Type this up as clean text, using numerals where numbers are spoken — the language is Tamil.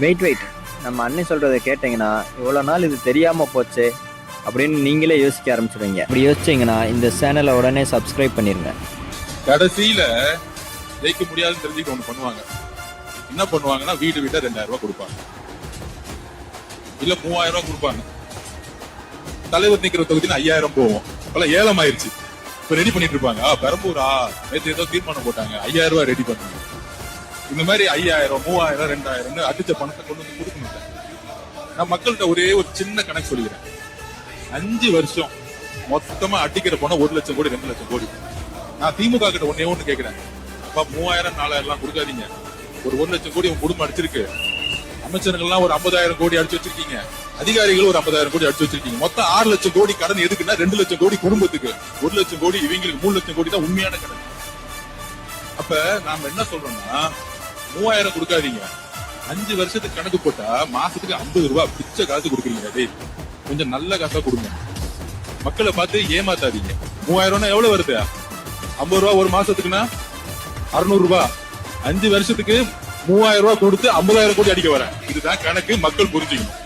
வெயிட் நம்ம அண்ணன் சொல்றதை கேட்டீங்கன்னா இவ்வளோ நாள் இது தெரியாம போச்சு அப்படின்னு நீங்களே யோசிக்க ஆரம்பிச்சிடுவீங்க. அப்படி யோசிச்சீங்கன்னா இந்த சேனலை உடனே சப்ஸ்கிரைப் பண்ணிருங்க. கடைசியில ஜெயிக்க முடியாதுன்னு தெரிஞ்சுக்க ஒண்ணு பண்ணுவாங்க. என்ன பண்ணுவாங்கன்னா வீடு 2000 ரூபாய் கொடுப்பாங்க, இல்ல 3000 ரூபாய் கொடுப்பாங்க. தலைவர் நிக்கிற தொகுதியில 5000 போவோம். அப்பெல்லாம் ஏலம் ஆயிருச்சு. இப்ப ரெடி பண்ணிட்டு இருப்பாங்க. பெரம்பூரா நேற்று ஏதோ தீர்மானம் போட்டாங்க, 5000 ரூபாய் ரெடி பண்ணுங்க. இந்த மாதிரி 5000, 3000, 2000 அடிச்ச பணத்தை கொண்டு வந்து கொடுக்க மாட்டேன். நான் மக்கள்கிட்ட ஒரே ஒரு சின்ன கணக்கு சொல்லிக்கிறேன். 5 வருஷம் மொத்தமா அடிக்கிற பணம் 1 லட்சம் கோடி, 2 லட்சம் கோடி. நான் திமுக கிட்ட ஒண்ணு கேட்கிறேன். 3000, 4000 எல்லாம் கொடுக்காதீங்க. ஒரு 1 லட்சம் கோடி உங்க குடும்பம் அடிச்சிருக்கு. அமைச்சர்கள் ஒரு 50,000 கோடி அடிச்சு வச்சிருக்கீங்க. அதிகாரிகள் ஒரு 50,000 கோடி அடிச்சு வச்சிருக்கீங்க. மொத்தம் 6 லட்சம் கோடி கடன் எதுக்குன்னா 2 லட்சம் கோடி குடும்பத்துக்கு, 1 லட்சம் கோடி இவங்களுக்கு, 3 லட்சம் கோடி தான் உண்மையான கடன். அப்ப நாம என்ன சொல்றோம்னா 3000 கொடுக்காதீங்க. 5 வருஷத்துக்கு கணக்கு போட்டா மாசத்துக்கு 50 ரூபாய் பிச்சை காசு கொடுக்குறீங்க. கொஞ்சம் நல்ல காசா கொடுங்க. மக்களை பார்த்து ஏமாத்தாதீங்க. 3000 எவ்வளவு வருது? 50 ரூபாய் ஒரு மாசத்துக்குன்னா 600 ரூபாய். 5 வருஷத்துக்கு 3000 ரூபாய் கொடுத்து 50,000 கோடி அடிக்க வரேன். இதுதான் கணக்கு, மக்கள் புரிஞ்சுக்கணும்.